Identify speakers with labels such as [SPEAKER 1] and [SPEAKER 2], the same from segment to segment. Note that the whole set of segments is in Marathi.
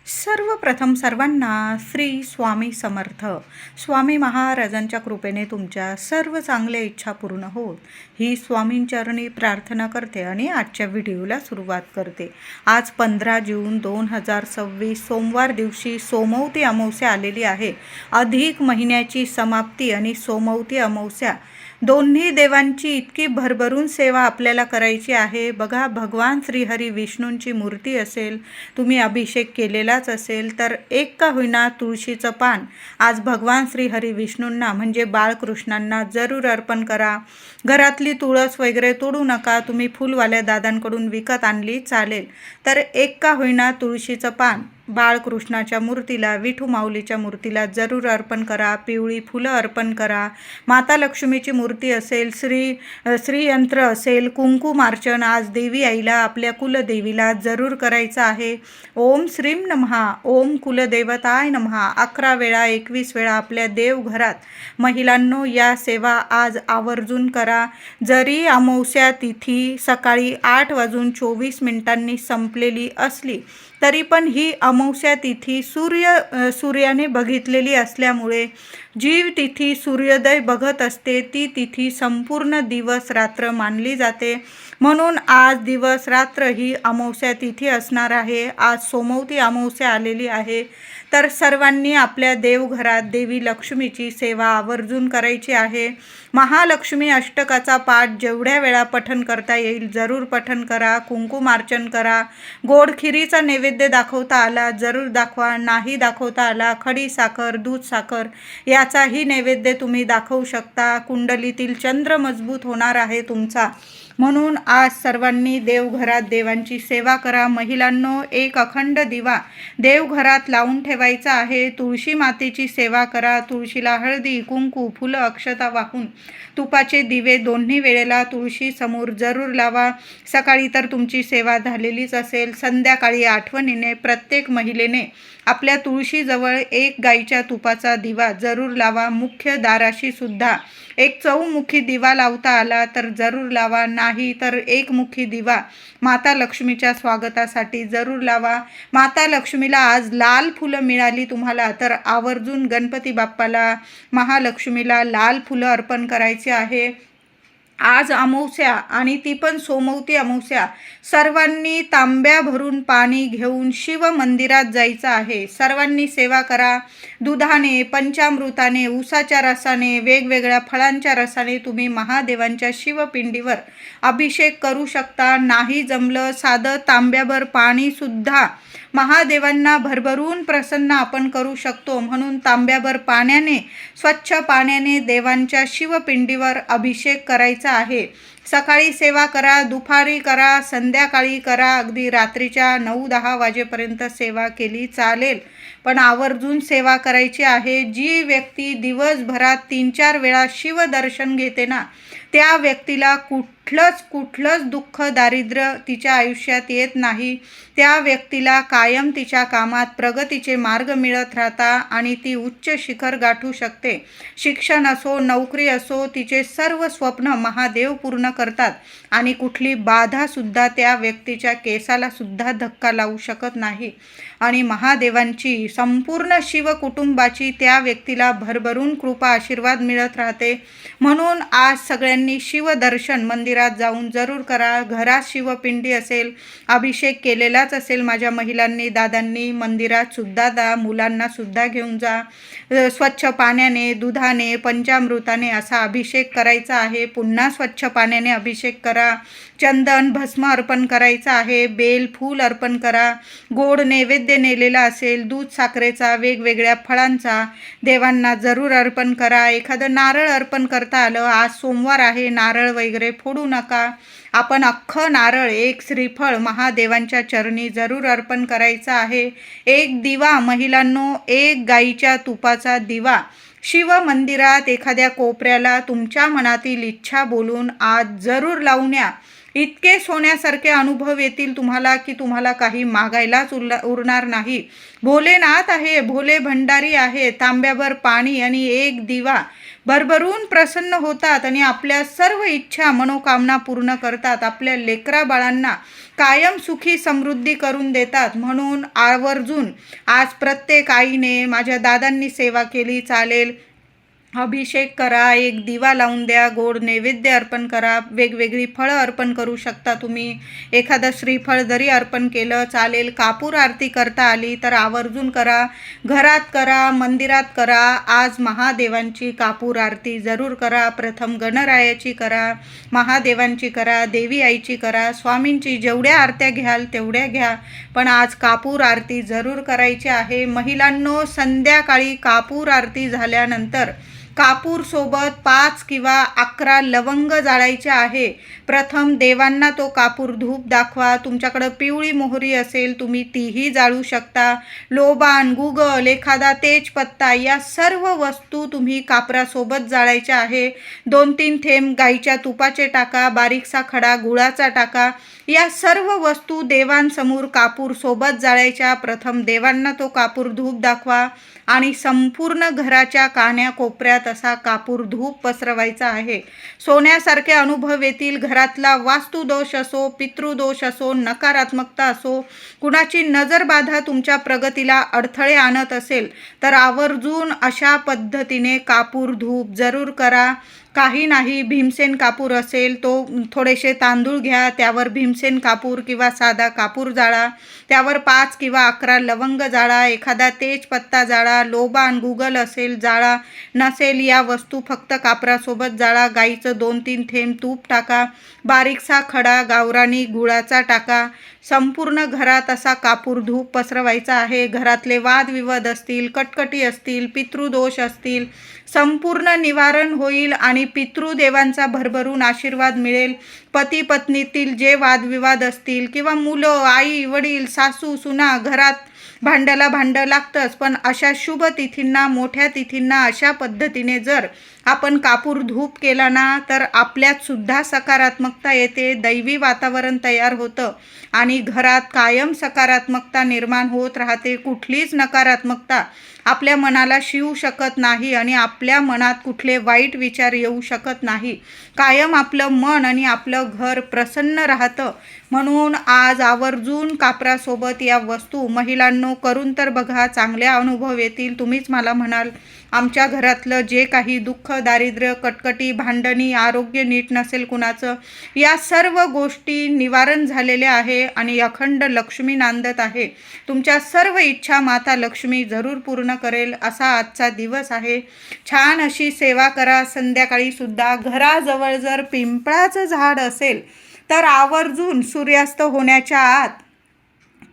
[SPEAKER 1] सर्वप्रथम सर्वांना श्री स्वामी समर्थ. स्वामी महाराजांच्या कृपेने तुमच्या सर्व चांगल्या इच्छा पूर्ण होत ही स्वामींचरणी प्रार्थना करते आणि आजच्या व्हिडिओला सुरुवात करते. आज 15 जून 2026 सोमवार दिवशी सोमवती अमावस्या आलेली आहे. अधिक महिन्याची समाप्ती आणि सोमवती अमावस्या दोन्ही देवांची इतकी भरभरून सेवा आपल्याला करायची आहे. बघा, भगवान श्रीहरी विष्णूंची मूर्ती असेल, तुम्ही अभिषेक केलेलाच असेल तर एक का होईना तुळशीचं पान आज भगवान श्रीहरी विष्णूंना म्हणजे बाळकृष्णांना जरूर अर्पण करा. घरातली तुळस वगैरे तोडू नका, तुम्ही फुलवाल्या दादांकडून विकत आणली चालेल. तर एक का होईना तुळशीचं पान बाळकृष्णाच्या मूर्तीला, विठू माऊलीच्या मूर्तीला जरूर अर्पण करा. पिवळी फुलं अर्पण करा. माता लक्ष्मीची मूर्ती असेल, श्रीयंत्र असेल, कुंकुमार्चन आज देवी आईला, आपल्या कुलदेवीला जरूर करायचं आहे. ओम श्रीम नमः, ओम कुलदेवताय नमः 11 वेळा 21 वेळा आपल्या देवघरात महिलांनो या सेवा आज आवर्जून करा. जरी अमावस्या तिथी सकाळी 8:24 संपलेली असली तरी पण ही अमावस्या तिथी सूर्याने बघितलेली असल्यामुळे जी तिथी सूर्योदय बघत असते ती तिथी संपूर्ण दिवस रात्र मानली जाते. म्हणून आज दिवस रात्र ही अमावस्या तिथी असणार आहे. आज सोमवती अमावस्या आलेली आहे. तर सर्वांनी आपल्या देवघरात देवी लक्ष्मीची सेवा आवर्जून करायची आहे. महालक्ष्मी अष्टकाचा पाठ जेवढ्या वेळा पठण करता येईल जरूर पठण करा. कुंकुमार्चन करा. गोड खिरीचा नैवेद्य दाखवता आला जरूर दाखवा. नाही दाखवता आला खडी साखर, दूध साखर याचाही नैवेद्य तुम्ही दाखवू शकता. कुंडलीतील चंद्र मजबूत होणार आहे तुमचा. म्हणून आज सर्वांनी देवघरात देवांची सेवा करा. महिलांनो, एक अखंड दिवा देवघरात लावून ठेवायचा आहे. तुळशी मातेची सेवा करा. तुळशीला हळदी, कुंकू, फुलं, अक्षता वाहून तुपाचे दिवे दोन्ही वेळेला तुळशी समोर जरूर लावा. सकाळी तर तुमची सेवा झालेलीच असेल. संध्याकाळी आठवणीने प्रत्येक महिलेने आपल्या तुळशीजवळ एक गाईच्या तुपाचा दिवा जरूर लावा. मुख्य दाराशी सुद्धा एक चौमुखी दिवा लावता आला तर जरूर लावा. नाही तर एकमुखी दिवा माता लक्ष्मीच्या स्वागतासाठी जरूर लावा. माता लक्ष्मीला आज लाल फुलं मिळाली तुम्हाला तर आवर्जून गणपती बाप्पाला, महालक्ष्मीला लाल फुलं अर्पण करायचे आहे. आज अमावस्या आणि ती पण सोमवती अमावस्या. सर्वांनी तांब्या भरून पाणी घेऊन शिव मंदिरात जायचं आहे. सर्वांनी सेवा करा. दुधाने, पंचामृताने, ऊसाच्या रसाने, वेगवेगळ्या फळांच्या रसाने तुम्ही महादेवांच्या शिवपिंडीवर अभिषेक करू शकता. नाही जमलं साधं तांब्याभर पाणीसुद्धा महादेवांना भरभरून प्रसन्न आपण करू शकतो. म्हणून तांब्याभर पाण्याने, स्वच्छ पाण्याने देवांच्या शिवपिंडीवर अभिषेक करायचा आहे. सकाळी सेवा करा, दुपारी करा, संध्याकाळी करा, अगदी रात्रीच्या 9-10 वाजेपर्यंत सेवा केली चालेल. पण आवर्जून सेवा करायची आहे. जी व्यक्ती दिवसभरात 3-4 वेळा शिवदर्शन घेते ना त्या व्यक्तीला कुठलंच दुःख, दारिद्र्य तिच्या आयुष्यात येत नाही. त्या व्यक्तीला कायम तिच्या कामात प्रगतीचे मार्ग मिळत राहता आणि ती उच्च शिखर गाठू शकते. शिक्षण असो, नोकरी असो, तिचे सर्व स्वप्न महादेव पूर्ण करतात आणि कुठली बाधासुद्धा त्या व्यक्तीच्या केसाला सुद्धा धक्का लावू शकत नाही. आणि महादेवांची संपूर्ण शिव कुटुंबाची त्या व्यक्तीला भरभरून कृपा, आशीर्वाद मिळत राहते. म्हणून आज सगळ्यांनी शिवदर्शन मंदिरात जाऊन जरूर करा. घरात शिवपिंडी असेल, अभिषेक केलेलाच असेल माझ्या महिलांनी, दादांनी, मंदिरात सुद्धा मुलांना सुद्धा घेऊन जा. स्वच्छ पाण्याने, दुधाने, पंचामृताने असा अभिषेक करायचा आहे. पुन्हा स्वच्छ पाण्याने अभिषेक करा. चंदन, भस्म अर्पण करायचं आहे. बेल, फूल अर्पण करा. गोड नैवेद्य नेलेला असेल, दूध साखरेचा, वेगवेगळ्या फळांचा देवांना जरूर अर्पण करा. एखादं नारळ अर्पण करता आलं, आज सोमवार आहे, नारळ वगैरे फोडू नका. आपण अख्खं नारळ, एक श्रीफळ महादेवांच्या चरणी जरूर अर्पण करायचं आहे. एक दिवा महिलांनो, एक गाईच्या तुपाचा दिवा शिव मंदिरात एखाद्या कोपऱ्याला तुमच्या मनातील इच्छा बोलून आज जरूर लावून या. इतके सोन्यासारखे अनुभव येतील तुम्हाला की तुम्हाला काही मागायलाच उरणार नाही. भोलेनाथ आहे, भोले भंडारी आहे. तांब्याभर पाणी आणि एक दिवा भरभरून प्रसन्न होतात आणि आपल्या सर्व इच्छा मनोकामना पूर्ण करतात. आपल्या लेकरा बाळांना कायम सुखी समृद्धी करून देतात. म्हणून आवर्जून आज प्रत्येक आईने, माझ्या दादांनी सेवा केली चालेल, अभिषेक करा, एक दिवा लावून द्या, गोड नैवेद्य अर्पण करा, वेगवेगळी फळं अर्पण करू शकता तुम्ही. एखादं श्रीफळ जरी अर्पण केलं चालेल. कापूर आरती करता आली तर आवर्जून करा. घरात करा, मंदिरात करा. आज महादेवांची कापूर आरती जरूर करा. प्रथम गणरायाची करा, महादेवांची करा, देवी आईची करा, स्वामींची जेवढ्या आरत्या घ्याल तेवढ्या घ्या, पण आज कापूर आरती जरूर करायची आहे. महिलांनो, संध्याकाळी कापूर आरती झाल्यानंतर कापूर सोबत 5 किंवा 11 लवंग जाळायचे आहे. प्रथम देवांना तो कापूर धूप दाखवा. तुमच्याकडं पिवळी मोहरी असेल तुम्ही तीही जाळू शकता. लोबान, गुगल, एखादा तेजपत्ता या सर्व वस्तू तुम्ही कापरासोबत जाळायच्या आहे. 2-3 थेंब गाईच्या तुपाचे टाका, बारीकसा खडा गुळाचा टाका. या सर्व वस्तू देवांसमोर कापूर सोबत जाळायच्या. प्रथम देवांना तो कापूर धूप दाखवा आणि संपूर्ण घराच्या कान्या कोपऱ्यात असा कापूर धूप पसरवायचा आहे. सोन्यासारखे अनुभव येतील. घरातला वास्तुदोष असो, पितृदोष असो, नकारात्मकता असो, कुणाची नजरबाधा तुमच्या प्रगतीला अडथळे आणत असेल तर आवर्जून अशा पद्धतीने कापूर धूप जरूर करा. काही नाही, भीमसेन कापूर असेल तो थोडेसे तांदूळ घ्या, त्यावर भीमसेन कापूर किंवा साधा कापूर जाळा, त्यावर 5 किंवा 11 लवंग जाळा, एखादा तेजपत्ता जाळा, लोबान, गुगल असेल जाळा, नसेल या वस्तू फक्त कापरासोबत जाळा. गाईचं 2-3 थेंब तूप टाका, बारीकसा खडा गावरानी गुळाचा टाका. संपूर्ण घरात असा कापूर धूप पसरवायचा आहे. घरातले वादविवाद असतील, कटकटी असतील, पितृदोष असतील, संपूर्ण निवारण होईल आणि पितृदेवांचा भरभरून आशीर्वाद मिळेल. पती पत्नीतील जे वादविवाद असतील किंवा मुलं, आई वडील, सासू सुना, घरात भांड्याला भांडं लागतंच, पण अशा शुभ तिथींना, मोठ्या तिथींना अशा पद्धतीने जर आपण कापूर धूप केला ना तर आपल्यात सुद्धा सकारात्मकता येते, दैवी वातावरण तयार होतं आणि घरात कायम सकारात्मकता निर्माण होत राहते. कुठलीच नकारात्मकता आपल्या मनाला शिवू शकत नाही आणि आपल्या मनात कुठले वाईट विचार येऊ शकत नाही. कायम आपलं मन आणि आपलं घर प्रसन्न राहतं. म्हणून आज आवर्जून कापरासोबत या वस्तू महिलांनो करून तर बघा, चांगले अनुभव येतील. तुम्हीच मला म्हणाल आमच्या घरातलं जे काही दुःख, दारिद्र्य, कटकटी, भांडणी, आरोग्य नीट नसेल कुणाचं, या सर्व गोष्टी निवारण झालेल्या आहे आणि अखंड लक्ष्मी नांदत आहे. तुमच्या सर्व इच्छा माता लक्ष्मी जरूर पूर्ण करेल असा आजचा दिवस आहे. छान अशी सेवा करा. संध्याकाळी सुद्धा घराजवळ जर पिंपळाचं झाड असेल तर आवर्जून सूर्यास्त होण्याच्या आत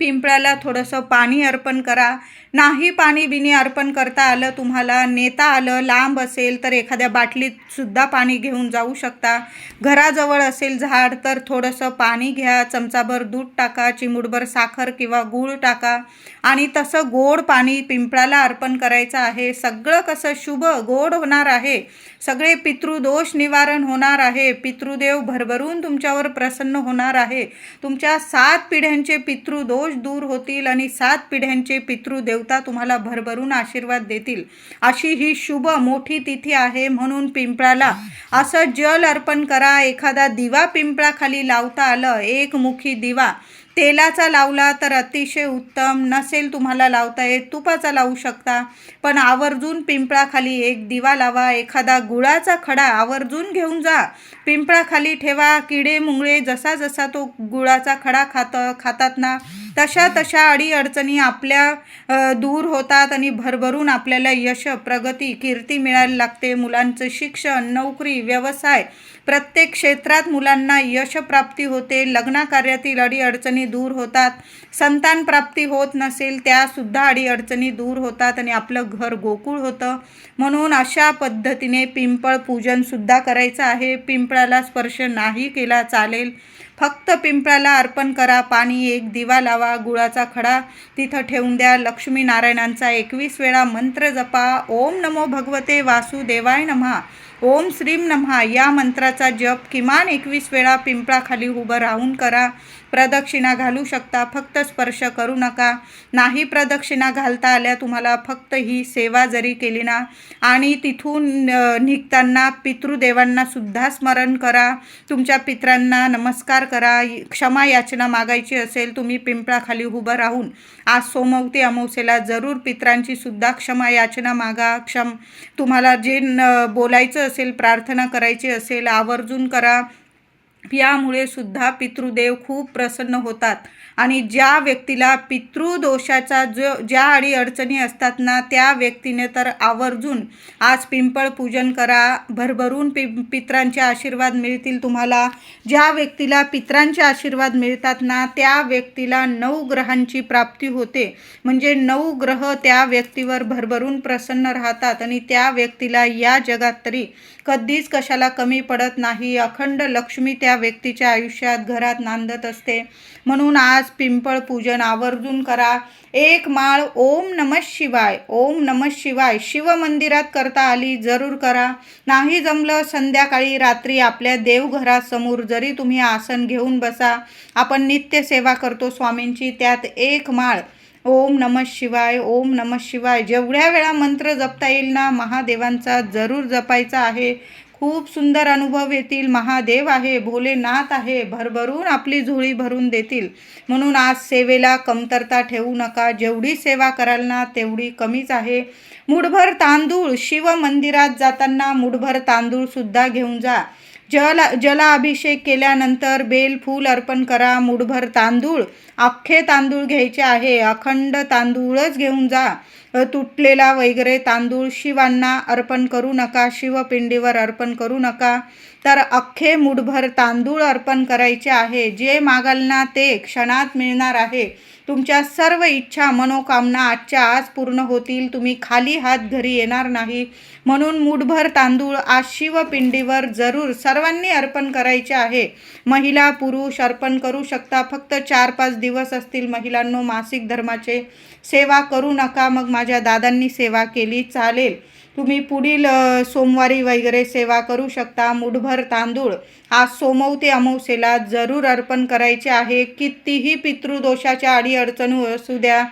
[SPEAKER 1] पिंपळाला थोडंसं पाणी अर्पण करा. नाही पाणी बिनी अर्पण करता आलं, तुम्हाला नेता आलं, लांब असेल तर एखाद्या बाटलीत सुद्धा पाणी घेऊन जाऊ शकता. घराजवळ असेल झाड तर थोडंसं पाणी घ्या, चमचाभर दूध टाका, चिमूटभर साखर किंवा गूळ टाका आणि तसं गोड पाणी पिंपळाला अर्पण करायचं आहे. सगळं कसं शुभ गोड होणार आहे. सगळे पितृदोष निवारण होणार आहे. पितृदेव भरभरून तुमच्यावर प्रसन्न होणार आहे. तुमच्या 7 पिढ्यांचे पितृदोष दूर होतील आणि 7 पिढ्यांचे पितृदेवता तुम्हाला भरभरून आशीर्वाद देतील. अशी ही शुभ मोठी तिथी आहे. म्हणून पिंपळाला असं जल अर्पण करा. एखादा दिवा पिंपळाखाली लावता आलं, एकमुखी दिवा तेलाचा लावला तर अतिशय उत्तम. नसेल तुम्हाला लावता येत, तुपाचा लावू शकता, पण आवर्जून पिंपळाखाली एक दिवा लावा. एखादा गुळाचा खडा आवर्जून घेऊन जा, पिंपळाखाली ठेवा. किडे मुंगळे जसा जसा तो गुळाचा खडा खातात ना, तशा अडीअडचणी आपल्या दूर होतात आणि भरभरून आपल्याला यश, प्रगती, कीर्ती मिळायला लागते. मुलांचं शिक्षण, नोकरी, व्यवसाय, प्रत्येक क्षेत्रात मुलांना यशप्राप्ती होते. लग्नाकार्यातील अडीअडचणी दूर होतात. संतान प्राप्ती होत नसेल त्यासुद्धा अडीअडचणी दूर होतात आणि आपलं घर गोकुळ होतं. म्हणून अशा पद्धतीने पिंपळ पूजनसुद्धा करायचं आहे. पिंपळाला स्पर्श नाही केला चालेल, फक्त पिंपळाला अर्पण करा. पाणी, एक दिवा लावा, गुळाचा खडा तिथं ठेवून द्या. लक्ष्मीनारायणांचा 21 वेळा मंत्र जपा. ओम नमो भगवते वासुदेवाय नमः. ओम श्रीम नमः या मंत्राचा जप किमान 21 वेळा पिंपळाखाली उभं राहून करा. प्रदक्षिणा घालू शकता, फक्त स्पर्श करू नका. नाही प्रदक्षिणा घालता आल्या तुम्हाला, फक्त ही सेवा जरी केली ना, आणि तिथून निघताना पितृदेवांना सुद्धा स्मरण करा. तुमच्या पितरांना नमस्कार करा. क्षमा याचना मागायची असेल, तुम्ही पिंपळाखाली उभं राहून आज सोमवती अमावस्येला जरूर पितरांची सुद्धा क्षमा याचना मागा. तुम्हाला जे बोलायचं असेल, प्रार्थना करायची असेल, आवर्जून करा. यामुळे सुद्धा पितृदेव खूप प्रसन्न होतात. आणि ज्या व्यक्तीला पितृदोषाचा ज्या अडीअडचणी असतात ना, त्या व्यक्तीने तर आवर्जून आज पिंपळ पूजन करा. भरभरून पितरांचे आशीर्वाद मिळतील तुम्हाला. ज्या व्यक्तीला पितरांचे आशीर्वाद मिळतात ना, त्या व्यक्तीला 9 ग्रहांची प्राप्ती होते. म्हणजे 9 ग्रह त्या व्यक्तीवर भरभरून प्रसन्न राहतात आणि त्या व्यक्तीला या जगात तरी कधीच कशाला कमी पडत नाही. अखंड लक्ष्मी त्या व्यक्तीच्या आयुष्यात घरात नांदत असते. म्हणून आज पिंपळ पूजन आवर्जून करा. 1 माळ ओम नमः शिवाय, ओम नमः शिवाय शिव मंदिरात करता आली जरूर करा. नाही जमलं संध्याकाळी रात्री आपल्या देवघरासमोर जरी तुम्ही आसन घेऊन बसा. आपण नित्य सेवा करतो स्वामींची, त्यात 1 माळ ओम नमः शिवाय, ओम नमः शिवाय जेवढ्या वेळा मंत्र जपता येईल ना, महादेवांचा जरूर जपायचा आहे. खूप सुंदर अनुभव येतील. महादेव आहे, भोलेनाथ आहे, भरभरून आपली झोळी भरून देतील. म्हणून आज सेवेला कमतरता ठेवू नका. जेवढी सेवा कराल ना तेवढी कमीच आहे. मुठभर तांदूळ, शिव मंदिरात जाताना मुठभर तांदूळ सुद्धा घेऊन जा. जलाभिषेक केल्यानंतर बेल फूल अर्पण करा. मुठभर तांदूळ, अख्खे तांदूळ घ्यायचे आहे. अखंड तांदूळच घेऊन जा. तुटलेला वगैरे तांदूळ शिवांना अर्पण करू नका, शिवपिंडीवर अर्पण करू नका. तर अख्खे मुठभर तांदूळ अर्पण करायचे आहे. जे मागाल ना ते क्षणात मिळणार आहे. तुमच्या सर्व इच्छा मनोकामना आजच्या आज पूर्ण होतील. तुम्ही खाली हात घरी येणार नाही. म्हणून मुठभर तांदूळ आज शिवपिंडीवर जरूर सर्वांनी अर्पण करायचे आहे. महिला पुरुष अर्पण करू शकता. फक्त 4-5 दिवस असतील महिलांनो मासिक धर्माचे. सेवा करू नका. मग माझ्या दादांनी सेवा केली चालेल, तुम्ही पुढील सोमवारी वगैरे सेवा करू शकता. मुठभर तांदूळ आज सोमवती अमावस्येला जरूर अर्पण करायचे आहे. कितीही पितृदोषाच्या अडीअडचणी असू द्या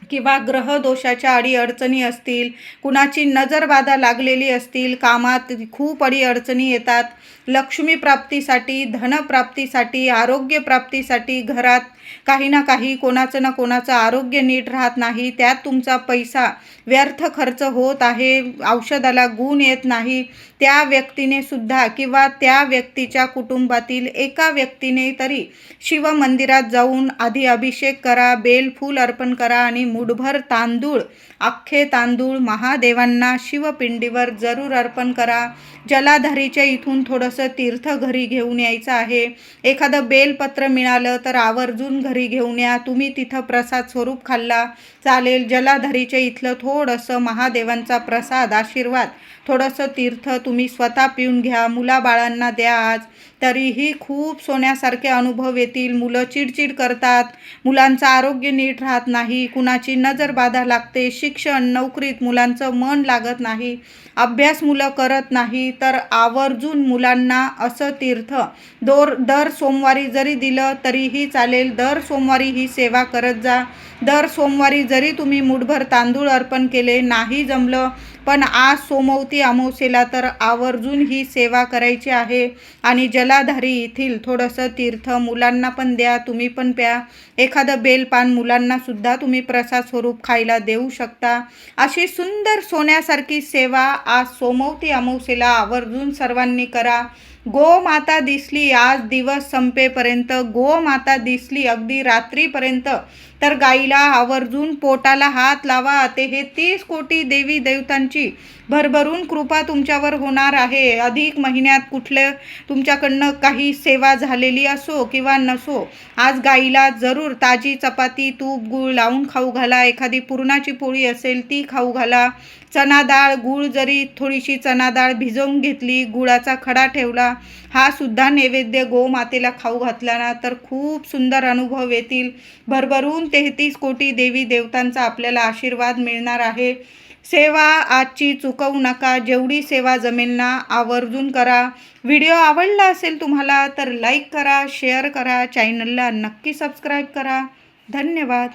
[SPEAKER 1] किंवा ग्रहदोषाच्या अडीअडचणी असतील, कुणाची नजरबाधा लागलेली असतील, कामात खूप अडीअडचणी येतात, लक्ष्मी प्राप्तीसाठी, धनप्राप्तीसाठी, आरोग्य प्राप्तीसाठी, घरात काही ना काही कोणाचं ना कोणाचं आरोग्य नीट राहत नाही, त्यात तुमचा पैसा व्यर्थ खर्च होत आहे, औषधाला गुण येत नाही, त्या व्यक्तीने सुद्धा किंवा त्या व्यक्तीच्या कुटुंबातील एका व्यक्तीने तरी शिव मंदिरात जाऊन आधी अभिषेक करा, बेल फूल अर्पण करा आणि मुठभर तांदूळ, अख्खे तांदूळ महादेवांना शिवपिंडीवर जरूर अर्पण करा. जलाधारीच्या इथून थोडंसं तीर्थ घरी घेऊन यायचं आहे. एखादं बेलपत्र मिळालं तर आवर्जून घरी घेऊन या. तुम्ही तिथं प्रसाद स्वरूप खाल्ला चालेल. जलाधारीच्या इथलं थोडंसं महादेवांचा प्रसाद आशीर्वाद, थोडंसं तीर्थ तुम्ही स्वतः पिऊन घ्या. मुलाबाळांना द्या आज. तरीही खूप सोन्यासारखे अनुभव येतील. मुलं चिडचिड करतात, मुलांचं आरोग्य नीट राहत नाही, कुणाची नजरबाधा लागते, शिक्षण नोकरीत मुलांचं मन लागत नाही, अभ्यास मुलं करत नाही, तर आवर्जून मुलांना असं तीर्थ दर सोमवारी जरी दिलं तरीही चालेल. दर सोमवारी ही सेवा करत जा. दर सोमवारी जरी तुम्ही मुठभर तांदूळ अर्पण केले, नाही जमलं पण आज सोमवती अमावस्येला तर आवर्जून ही सेवा करायची आहे. आणि जलाधारी येथील थोडंसं तीर्थ मुलांना पण द्या, तुम्ही पण प्या. एखादं बेलपान मुलांना सुद्धा तुम्ही प्रसाद स्वरूप खायला देऊ शकता. अशी सुंदर सोन्यासारखी सेवा आज सोमवती अमावस्येला आवर्जून सर्वांनी करा. गोमाता दिसली आज दिवस संपेपर्यंत, गोमाता दिसली अगदी रात्रीपर्यंत, तर गाईला आवर्जून पोटाला हात लावा. ते हे 30 कोटी देवी देवतांची भरभरून कृपा तुमच्यावर होणार आहे. अधिक महिन्यात कुठलं तुमच्याकडनं काही सेवा झालेली असो किंवा नसो, आज गाईला जरूर ताजी चपाती तूप गूळ लावून खाऊ घाला. एखादी पुरणाची पोळी असेल ती खाऊ घाला. चना डाळ गूळ, जरी थोडीशी चना डाळ भिजवून घेतली, गुळाचा खडा ठेवला, हा सुद्धा नैवेद्य गोमातेला खाऊ घातला ना तर खूप सुंदर अनुभव येतील. भरभरून 33 कोटी देवी देवतांचा आपल्याला आशीर्वाद मिळणार आहे. सेवा आजची चुकवू नका. जेवढी सेवा जमेल ना आवर्जून करा. व्हिडिओ आवडला असेल तुम्हाला तर लाईक करा, शेअर करा, चॅनलला नक्की सबस्क्राईब करा. धन्यवाद.